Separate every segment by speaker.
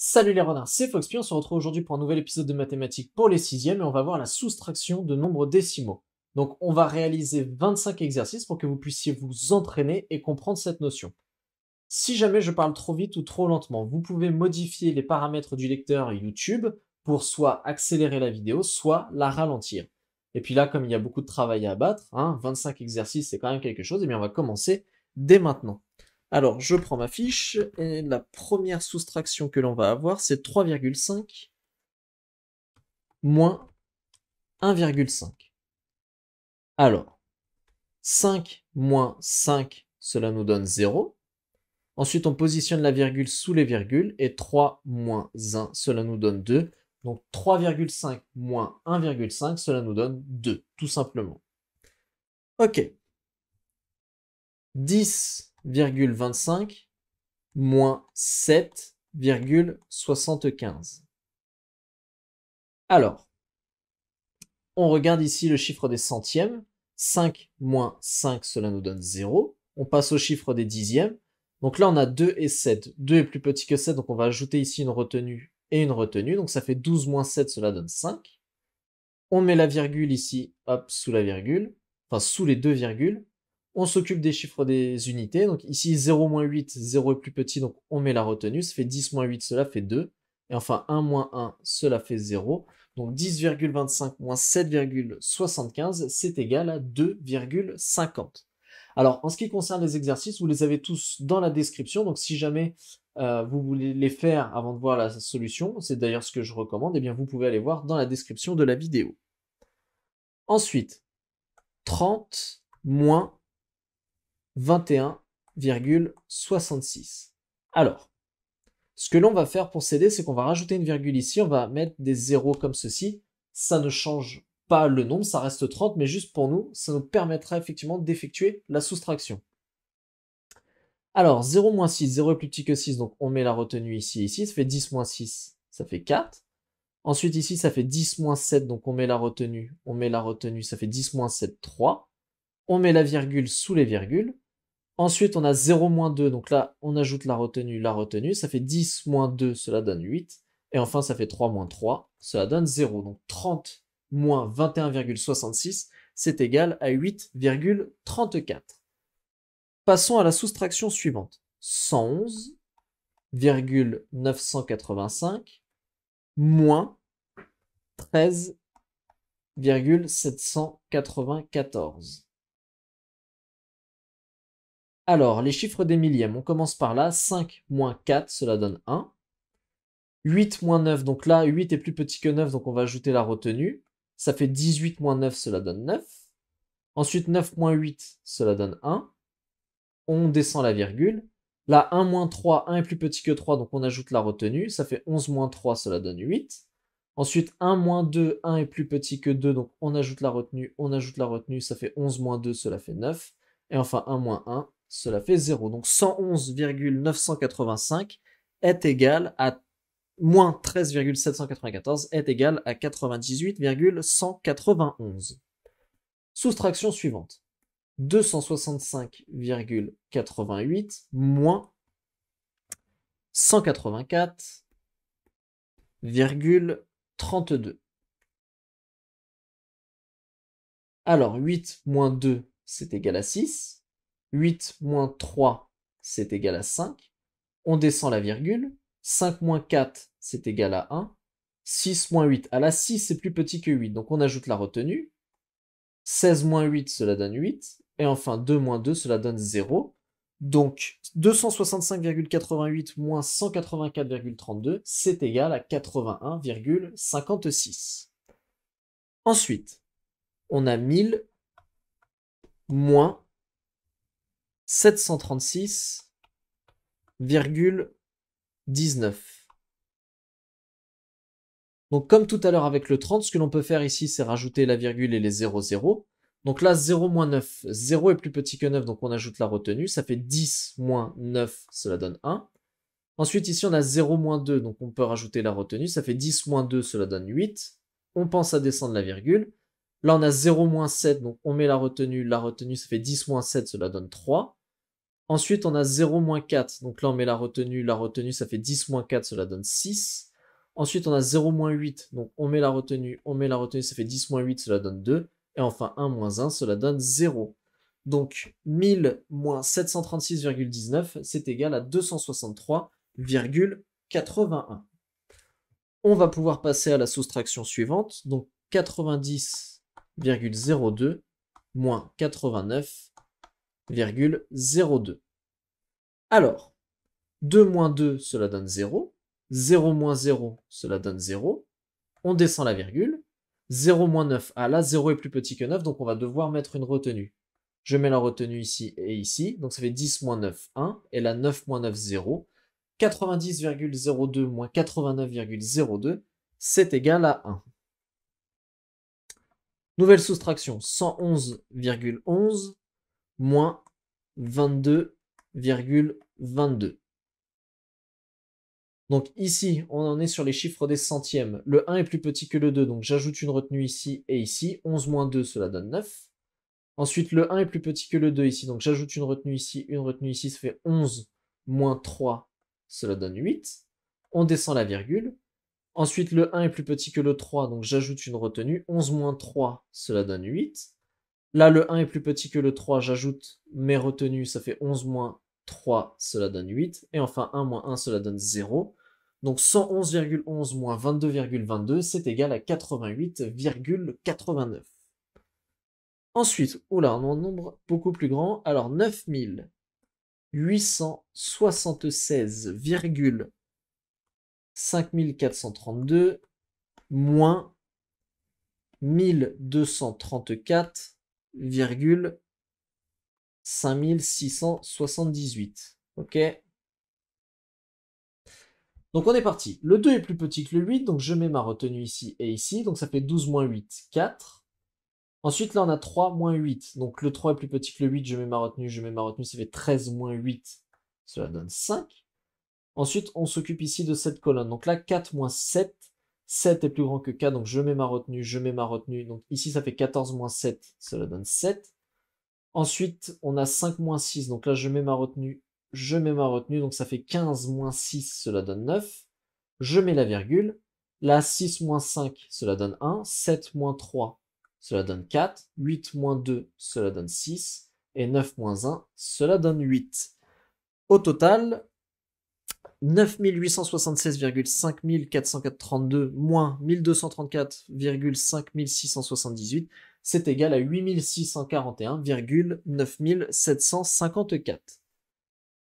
Speaker 1: Salut les renards, c'est Foxpy, on se retrouve aujourd'hui pour un nouvel épisode de mathématiques pour les 6e et on va voir la soustraction de nombres décimaux. Donc on va réaliser 25 exercices pour que vous puissiez vous entraîner et comprendre cette notion. Si jamais je parle trop vite ou trop lentement, vous pouvez modifier les paramètres du lecteur YouTube pour soit accélérer la vidéo, soit la ralentir. Et puis là, comme il y a beaucoup de travail à abattre, 25 exercices c'est quand même quelque chose, et bien on va commencer dès maintenant. Alors, je prends ma fiche, et la première soustraction que l'on va avoir, c'est 3,5 moins 1,5. Alors, 5 moins 5, cela nous donne 0. Ensuite, on positionne la virgule sous les virgules, et 3 moins 1, cela nous donne 2. Donc 3,5 moins 1,5, cela nous donne 2, tout simplement. Ok. 10,25 moins 7,75. Alors, on regarde ici le chiffre des centièmes. 5 moins 5, cela nous donne 0. On passe au chiffre des dixièmes. Donc là, on a 2 et 7. 2 est plus petit que 7, donc on va ajouter ici une retenue et une retenue. Donc ça fait 12 moins 7, cela donne 5. On met la virgule ici, hop, sous la virgule. Enfin, sous les deux virgules. On s'occupe des chiffres des unités. Donc ici, 0 moins 8, 0 est plus petit, donc on met la retenue. Ça fait 10 moins 8, cela fait 2. Et enfin, 1 moins 1, cela fait 0. Donc 10,25 moins 7,75, c'est égal à 2,50. Alors, en ce qui concerne les exercices, vous les avez tous dans la description. Donc si jamais vous voulez les faire avant de voir la solution, c'est d'ailleurs ce que je recommande, et bien vous pouvez aller voir dans la description de la vidéo. Ensuite, 30 moins 21,66. Alors, ce que l'on va faire pour s'aider, c'est qu'on va rajouter une virgule ici, on va mettre des zéros comme ceci. Ça ne change pas le nombre, ça reste 30, mais juste pour nous, ça nous permettra effectivement d'effectuer la soustraction. Alors, 0 moins 6, 0 est plus petit que 6, donc on met la retenue ici et ici, ça fait 10 moins 6, ça fait 4. Ensuite ici, ça fait 10 moins 7, donc on met la retenue, ça fait 10 moins 7, 3. On met la virgule sous les virgules. Ensuite, on a 0 moins 2, donc là, on ajoute la retenue, ça fait 10 moins 2, cela donne 8. Et enfin, ça fait 3 moins 3, cela donne 0. Donc 30 moins 21,66, c'est égal à 8,34. Passons à la soustraction suivante. 111,985 moins 13,794. Alors, les chiffres des millièmes, on commence par là. 5 moins 4, cela donne 1. 8 moins 9, donc là, 8 est plus petit que 9, donc on va ajouter la retenue. Ça fait 18 moins 9, cela donne 9. Ensuite, 9 moins 8, cela donne 1. On descend la virgule. Là, 1 moins 3, 1 est plus petit que 3, donc on ajoute la retenue. Ça fait 11 moins 3, cela donne 8. Ensuite, 1 moins 2, 1 est plus petit que 2, donc on ajoute la retenue, ça fait 11 moins 2, cela fait 9. Et enfin, 1 moins 1, cela fait 0. Donc 111,985 est égal à moins 13,794 est égal à 98,191. Soustraction suivante. 265,88 moins 184,32. Alors, 8 moins 2, c'est égal à 6. 8 moins 3, c'est égal à 5. On descend la virgule. 5 moins 4, c'est égal à 1. 6 moins 8. Ah là, 6, c'est plus petit que 8, donc on ajoute la retenue. 16 moins 8, cela donne 8. Et enfin, 2 moins 2, cela donne 0. Donc, 265,88 moins 184,32, c'est égal à 81,56. Ensuite, on a 1000 moins 736,19. Donc comme tout à l'heure avec le 30, ce que l'on peut faire ici, c'est rajouter la virgule et les 0, 0. Donc là, 0 moins 9, 0 est plus petit que 9, donc on ajoute la retenue. Ça fait 10 moins 9, cela donne 1. Ensuite, ici, on a 0 moins 2, donc on peut rajouter la retenue. Ça fait 10 moins 2, cela donne 8. On pense à descendre la virgule. Là, on a 0 moins 7, donc on met la retenue, ça fait 10 moins 7, cela donne 3. Ensuite, on a 0 moins 4. Donc là, on met la retenue. La retenue, ça fait 10 moins 4, cela donne 6. Ensuite, on a 0 moins 8. Donc on met la retenue, ça fait 10 moins 8, cela donne 2. Et enfin, 1 moins 1, cela donne 0. Donc 1000 moins 736,19, c'est égal à 263,81. On va pouvoir passer à la soustraction suivante. Donc 90,02 moins 89,02. Alors, 2 moins 2, cela donne 0. 0 moins 0, cela donne 0. On descend la virgule. 0 moins 9, ah là, 0 est plus petit que 9, donc on va devoir mettre une retenue. Je mets la retenue ici et ici, donc ça fait 10 moins 9, 1, et là 9 moins 9, 0. 90,02 moins 89,02, c'est égal à 1. Nouvelle soustraction, 111,11 moins 22,22. Donc ici, on en est sur les chiffres des centièmes. Le 1 est plus petit que le 2, donc j'ajoute une retenue ici et ici. 11 moins 2, cela donne 9. Ensuite, le 1 est plus petit que le 2 ici, donc j'ajoute une retenue ici, ça fait 11 moins 3, cela donne 8. On descend la virgule. Ensuite, le 1 est plus petit que le 3, donc j'ajoute une retenue. 11 moins 3, cela donne 8. Là, le 1 est plus petit que le 3, j'ajoute mes retenues, ça fait 11 moins 3, cela donne 8. Et enfin, 1 moins 1, cela donne 0. Donc 111,11 moins 22,22, c'est égal à 88,89. Ensuite, oula, on a un nombre beaucoup plus grand. Alors 9876,5432 moins 1234,5678. Ok. Donc on est parti. Le 2 est plus petit que le 8, donc je mets ma retenue ici et ici. Donc ça fait 12 moins 8, 4. Ensuite, là, on a 3 moins 8. Donc le 3 est plus petit que le 8, je mets ma retenue, ça fait 13 moins 8. Cela donne 5. Ensuite, on s'occupe ici de cette colonne. Donc là, 4 moins 7. 7 est plus grand que 4, donc je mets ma retenue, Donc ici, ça fait 14 moins 7, cela donne 7. Ensuite, on a 5 moins 6, donc là, je mets ma retenue, donc ça fait 15 moins 6, cela donne 9. Je mets la virgule. Là, 6 moins 5, cela donne 1. 7 moins 3, cela donne 4. 8 moins 2, cela donne 6. Et 9 moins 1, cela donne 8. Au total, 9876,5432 moins 1234,5678, c'est égal à 8641,9754.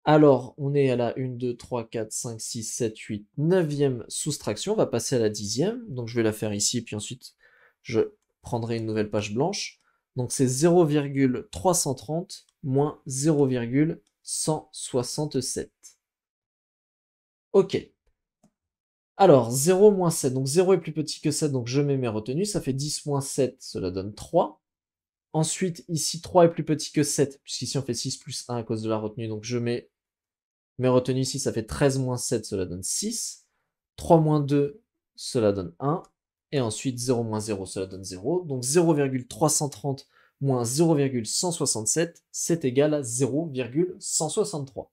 Speaker 1: Alors, on est à la 1, 2, 3, 4, 5, 6, 7, 8, 9e soustraction. On va passer à la 10e. Donc, je vais la faire ici, puis ensuite, je prendrai une nouvelle page blanche. Donc, c'est 0,330 moins 0,167. Ok. Alors, 0 moins 7. Donc, 0 est plus petit que 7, donc je mets mes retenues. Ça fait 10 moins 7, cela donne 3. Ensuite, ici, 3 est plus petit que 7, puisqu'ici, on fait 6 plus 1 à cause de la retenue. Donc, je mets mes retenues ici, ça fait 13 moins 7, cela donne 6. 3 moins 2, cela donne 1. Et ensuite, 0 moins 0, cela donne 0. Donc, 0,330 moins 0,167, c'est égal à 0,163.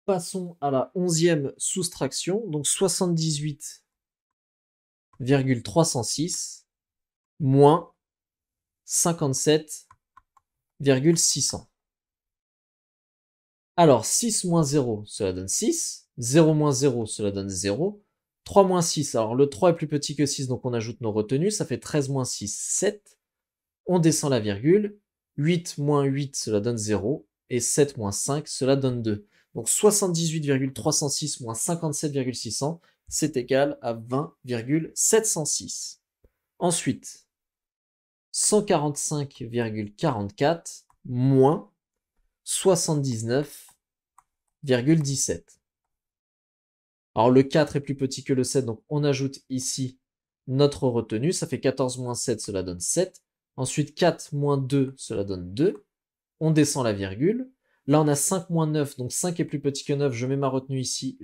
Speaker 1: Passons à la 11e soustraction, donc 78,306 moins 57,600. Alors, 6 moins 0, cela donne 6. 0 moins 0, cela donne 0. 3 moins 6, alors le 3 est plus petit que 6, donc on ajoute nos retenues, ça fait 13 moins 6, 7. On descend la virgule. 8 moins 8, cela donne 0. Et 7 moins 5, cela donne 2. Donc 78,306 moins 57,600, c'est égal à 20,706. Ensuite, 145,44 moins 79,17. Alors le 4 est plus petit que le 7, donc on ajoute ici notre retenue. Ça fait 14 moins 7, cela donne 7. Ensuite 4 moins 2, cela donne 2. On descend la virgule. Là, on a 5 moins 9, donc 5 est plus petit que 9, je mets ma retenue ici,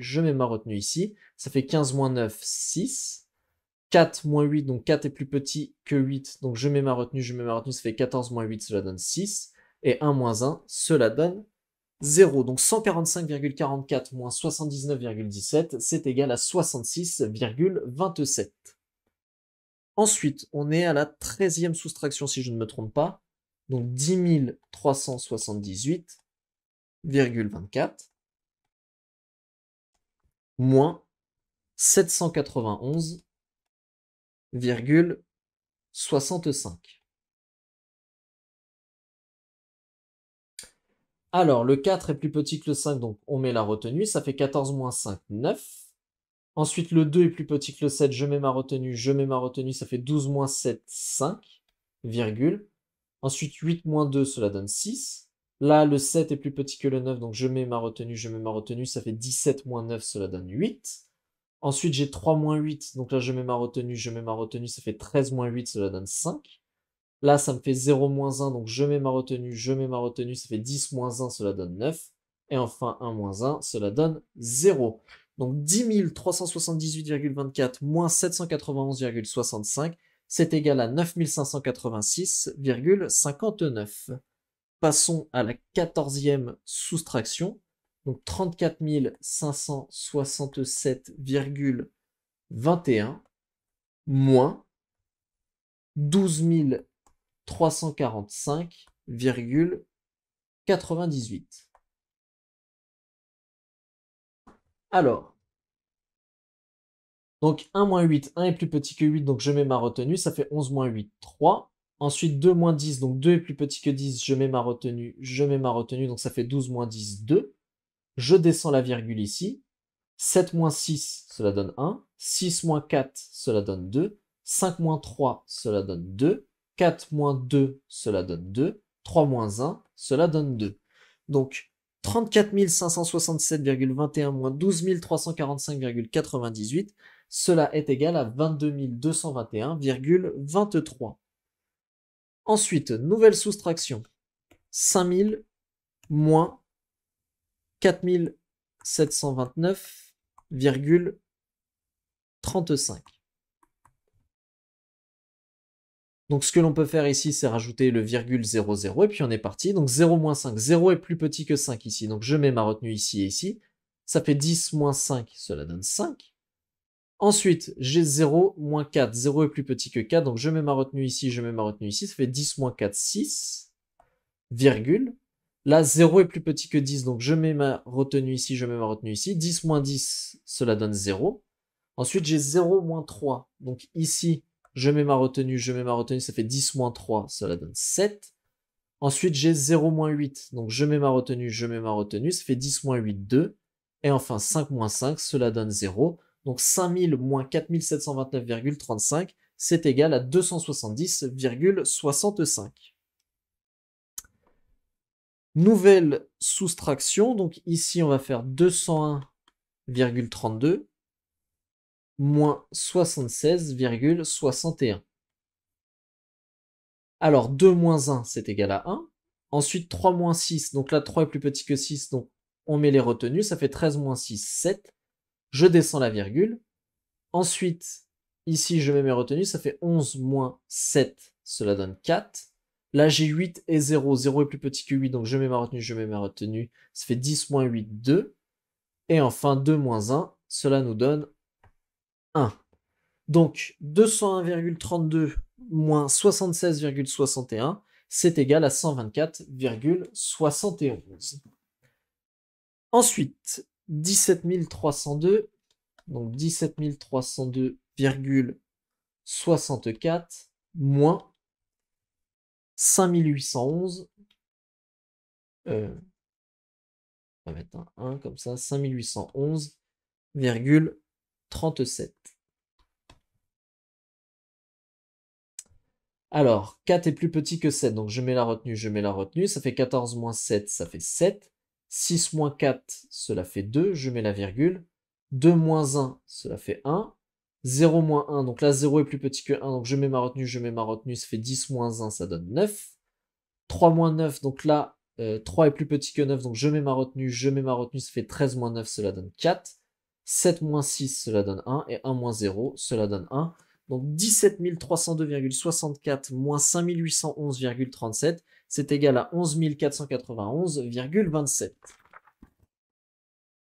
Speaker 1: ça fait 15 moins 9, 6. 4 moins 8, donc 4 est plus petit que 8, donc je mets ma retenue, ça fait 14 moins 8, cela donne 6. Et 1 moins 1, cela donne 0. Donc 145,44 moins 79,17, c'est égal à 66,27. Ensuite, on est à la 13e soustraction, si je ne me trompe pas. Donc 10 378,24 moins 791,65. Alors, le 4 est plus petit que le 5, donc on met la retenue. Ça fait 14 moins 5, 9. Ensuite, le 2 est plus petit que le 7, je mets ma retenue, ça fait 12 moins 7, 5, virgule. Ensuite, 8 moins 2, cela donne 6. Là, le 7 est plus petit que le 9, donc je mets ma retenue, ça fait 17 moins 9, cela donne 8. Ensuite, j'ai 3 moins 8, donc là, je mets ma retenue, ça fait 13 moins 8, cela donne 5. Là, ça me fait 0 moins 1, donc je mets ma retenue, ça fait 10 moins 1, cela donne 9. Et enfin, 1 moins 1, cela donne 0. Donc 10 378,24 moins 791,65, c'est égal à 9 586,59. Passons à la 14e soustraction. Donc 34 567,21 moins 12 345,98. Alors, donc 1 moins 8, 1 est plus petit que 8, donc je mets ma retenue, ça fait 11 moins 8, 3. Ensuite 2 moins 10, donc 2 est plus petit que 10, je mets ma retenue, donc ça fait 12 moins 10, 2. Je descends la virgule ici. 7 moins 6, cela donne 1. 6 moins 4, cela donne 2. 5 moins 3, cela donne 2. 4 moins 2, cela donne 2. 3 moins 1, cela donne 2. Donc, 34 567,21 moins 12 345,98, cela est égal à 22 221,23. Ensuite, nouvelle soustraction. 5000 moins 4729,35. Donc ce que l'on peut faire ici, c'est rajouter le virgule 00 et puis on est parti. Donc 0 moins 5, 0 est plus petit que 5 ici, donc je mets ma retenue ici et ici. Ça fait 10 moins 5, cela donne 5. Ensuite, j'ai 0 moins 4, 0 est plus petit que 4, donc je mets ma retenue ici, ça fait 10 moins 4, 6, virgule. Là, 0 est plus petit que 10, donc je mets ma retenue ici, 10 moins 10, cela donne 0. Ensuite, j'ai 0 moins 3. Donc ici, je mets ma retenue, ça fait 10 moins 3, cela donne 7. Ensuite, j'ai 0 moins 8. Donc je mets ma retenue, ça fait 10 moins 8, 2. Et enfin, 5 moins 5, cela donne 0. Donc 5000 moins 4729,35, c'est égal à 270,65. Nouvelle soustraction, donc ici on va faire 201,32 moins 76,61. Alors 2 moins 1, c'est égal à 1. Ensuite 3 moins 6, donc là 3 est plus petit que 6, donc on met les retenues, ça fait 13 moins 6, 7. Je descends la virgule. Ensuite, ici je mets mes retenues, ça fait 11 moins 7, cela donne 4. Là j'ai 8 et 0, 0 est plus petit que 8, donc je mets ma retenue, ça fait 10 moins 8, 2. Et enfin 2 moins 1, cela nous donne 1. Donc 201,32 moins 76,61, c'est égal à 124,71. Ensuite, 17 302, donc 17 302,64 moins 5811, on va mettre un 1 comme ça, 5811,37. Alors, 4 est plus petit que 7, donc je mets la retenue, ça fait 14 moins 7, ça fait 7. 6 moins 4, cela fait 2, je mets la virgule. 2 moins 1, cela fait 1. 0 moins 1, donc là 0 est plus petit que 1, donc je mets ma retenue, ça fait 10 moins 1, ça donne 9. 3 moins 9, donc là 3 est plus petit que 9, donc je mets ma retenue, ça fait 13 moins 9, cela donne 4. 7 moins 6, cela donne 1, et 1 moins 0, cela donne 1. Donc 17 302,64 moins 5811,37, c'est égal à 11 491,27.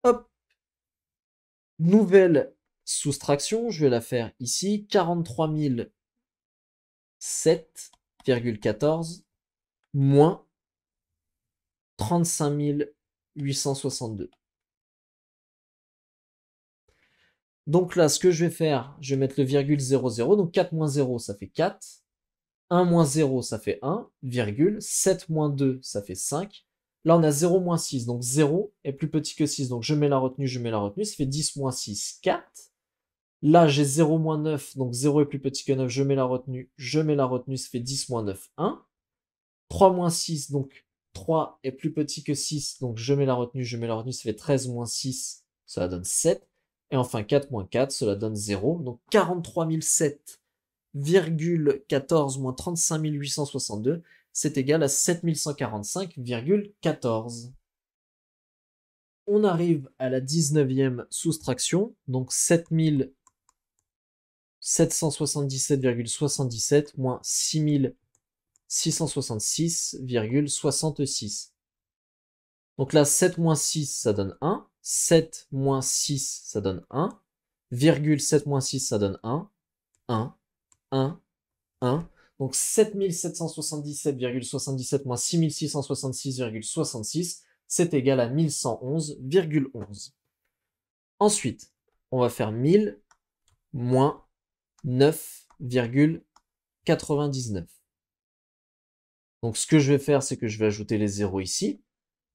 Speaker 1: Hop. Nouvelle soustraction, je vais la faire ici. 43 007,14 moins 35 862. Donc là, ce que je vais faire, je vais mettre le virgule 00. Donc 4 moins 0, ça fait 4. 1 moins 0, ça fait 1, virgule. 7 moins 2, ça fait 5. Là, on a 0 moins 6, donc 0 est plus petit que 6. Donc je mets la retenue, je mets la retenue. Ça fait 10 moins 6, 4. Là, j'ai 0 moins 9, donc 0 est plus petit que 9. Je mets la retenue, je mets la retenue. Ça fait 10 moins 9, 1. 3 moins 6, donc 3 est plus petit que 6. Donc je mets la retenue, je mets la retenue. Ça fait 13 moins 6, cela donne 7. Et enfin 4 moins 4, cela donne 0. Donc 43 007,14 moins 35 862, c'est égal à 7145,14. On arrive à la 19e soustraction, donc 7777,77 moins 6666,66. Donc là, 7 moins 6, ça donne 1. 7 moins 6, ça donne 1. Virgule 7 moins 6, ça donne 1. 1, 1, 1. Donc 7777,77 moins 6666,66, c'est égal à 1111,11. Ensuite, on va faire 1000 moins 9,99. Donc ce que je vais faire, c'est que je vais ajouter les zéros ici.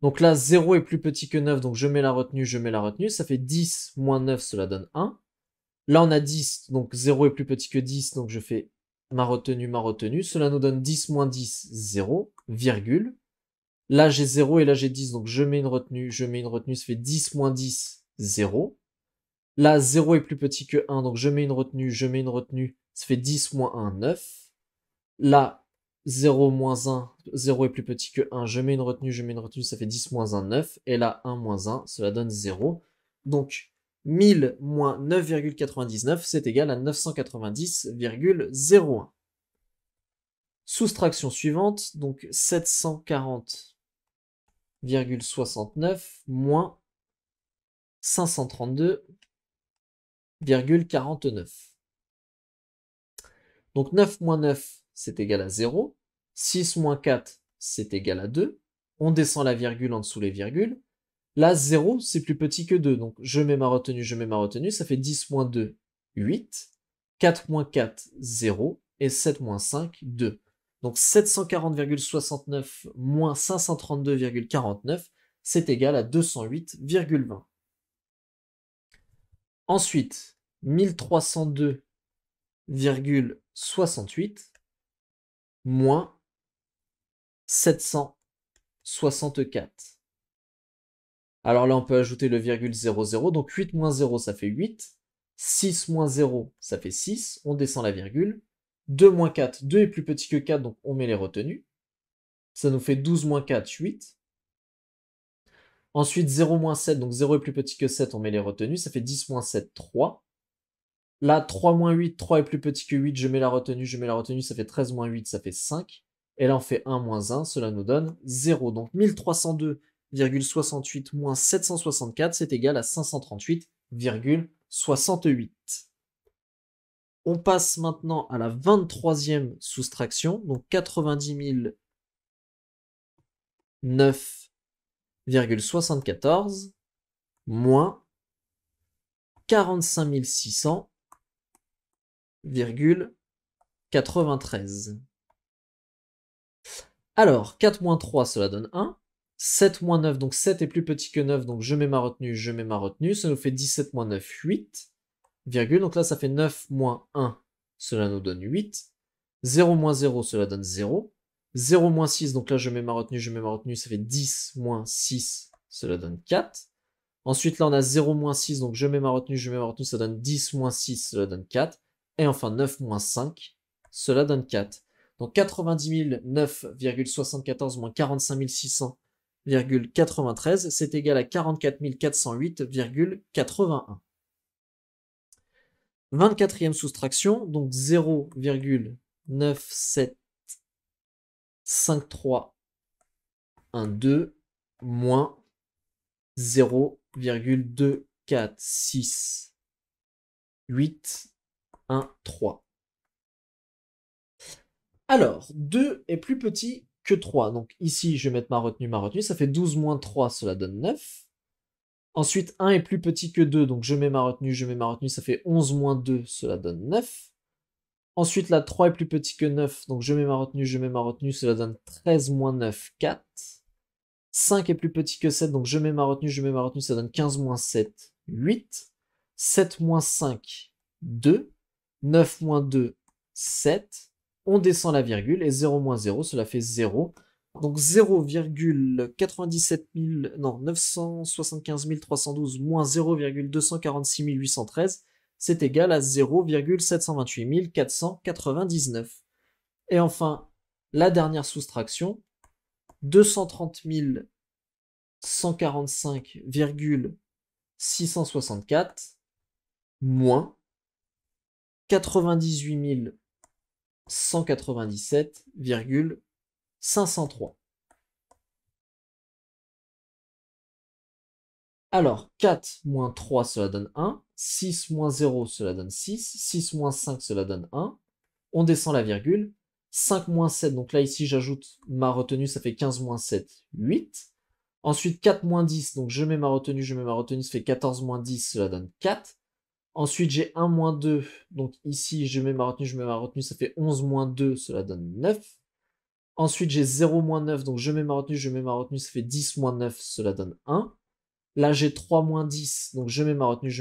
Speaker 1: Donc là, 0 est plus petit que 9, donc je mets la retenue, je mets la retenue. Ça fait 10 moins 9, cela donne 1. Là, on a 10, donc 0 est plus petit que 10, donc je fais ma retenue, ma retenue. Cela nous donne 10 moins 10, 0, virgule. Là, j'ai 0 et là, j'ai 10, donc je mets une retenue, je mets une retenue. Ça fait 10 moins 10, 0. Là, 0 est plus petit que 1, donc je mets une retenue, je mets une retenue. Ça fait 10 moins 1, 9. Là, 0 moins 1, 0 est plus petit que 1, je mets une retenue, ça fait 10 moins 1, 9. Et là, 1 moins 1, cela donne 0. Donc, 1000 moins 9,99, c'est égal à 990,01. Soustraction suivante, donc 740,69 moins 532,49. Donc 9 moins 9, c'est égal à 0. 6 moins 4, c'est égal à 2. On descend la virgule en dessous les virgules. Là, 0, c'est plus petit que 2. Donc je mets ma retenue, je mets ma retenue. Ça fait 10 moins 2, 8. 4 moins 4, 0. Et 7 moins 5, 2. Donc 740,69 moins 532,49, c'est égal à 208,20. Ensuite, 1302,68 moins 764. Alors là, on peut ajouter le virgule 00. Donc 8 moins 0, ça fait 8. 6 moins 0, ça fait 6. On descend la virgule. 2 moins 4, 2 est plus petit que 4, donc on met les retenues. Ça nous fait 12 moins 4, 8. Ensuite, 0 moins 7, donc 0 est plus petit que 7, on met les retenues. Ça fait 10 moins 7, 3. Là, 3 moins 8, 3 est plus petit que 8, je mets la retenue, ça fait 13 moins 8, ça fait 5. Et là, on fait 1 moins 1, cela nous donne 0. Donc 1302,68 moins 764, c'est égal à 538,68. On passe maintenant à la 23e soustraction, donc 90 009,74 moins 45 600,93. Alors, 4 moins 3, cela donne 1. 7 moins 9, donc 7 est plus petit que 9, donc je mets ma retenue, ça nous fait 17 moins 9, 8, virgule, donc là ça fait 9 moins 1, cela nous donne 8. 0 moins 0, cela donne 0. 0 moins 6, donc là je mets ma retenue, ça fait 10 moins 6, cela donne 4. Ensuite là on a 0 moins 6, donc je mets ma retenue, ça donne 10 moins 6, cela donne 4. Et enfin 9 moins 5, cela donne 4. Donc 90 009,74 moins 45 600,93, c'est égal à 44 408,81. 24e soustraction, donc 0,9753 1, 2, moins 0,246 8, 1, 3. Alors, 2 est plus petit que 3. Donc ici, je vais mettre ma retenue, ça fait 12 moins 3, cela donne 9. Ensuite, 1 est plus petit que 2, donc je mets ma retenue, ça fait 11 moins 2, cela donne 9. Ensuite, là, 3 est plus petit que 9, donc je mets ma retenue, cela donne 13 moins 9, 4. 5 est plus petit que 7, donc je mets ma retenue, ça donne 15 moins 7, 8. 7 moins 5, 2. 9 moins 2, 7. On descend la virgule, et 0 moins 0, cela fait 0. Donc 0,97 000, non, 975 312 moins 0,246 813, c'est égal à 0,728 499. Et enfin, la dernière soustraction, 230 145,664 moins 98 197,503. Alors, 4 moins 3, cela donne 1. 6 moins 0, cela donne 6. 6 moins 5, cela donne 1. On descend la virgule. 5 moins 7, donc là, ici, j'ajoute ma retenue, ça fait 15 moins 7, 8. Ensuite, 4 moins 10, donc je mets ma retenue, ça fait 14 moins 10, cela donne 4. Ensuite, j'ai 1 moins 2, donc ici, je mets ma retenue, ça fait 11 moins 2, cela donne 9. Ensuite, j'ai 0 moins 9, donc je mets ma retenue, ça fait 10 moins 9, cela donne 1. Là, j'ai 3 moins 10, donc je mets ma retenue,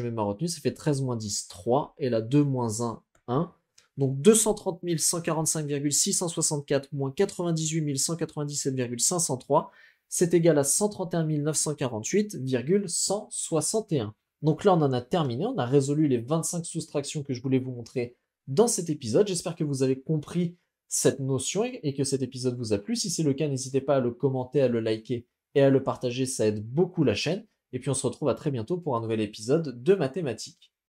Speaker 1: ça fait 13 moins 10, 3. Et là, 2 moins 1, 1. Donc 230 145,664 moins 98 197,503, c'est égal à 131 948,161. Donc là, on en a terminé, on a résolu les 25 soustractions que je voulais vous montrer dans cet épisode. J'espère que vous avez compris cette notion et que cet épisode vous a plu. Si c'est le cas, n'hésitez pas à le commenter, à le liker et à le partager, ça aide beaucoup la chaîne. Et puis on se retrouve à très bientôt pour un nouvel épisode de mathématiques.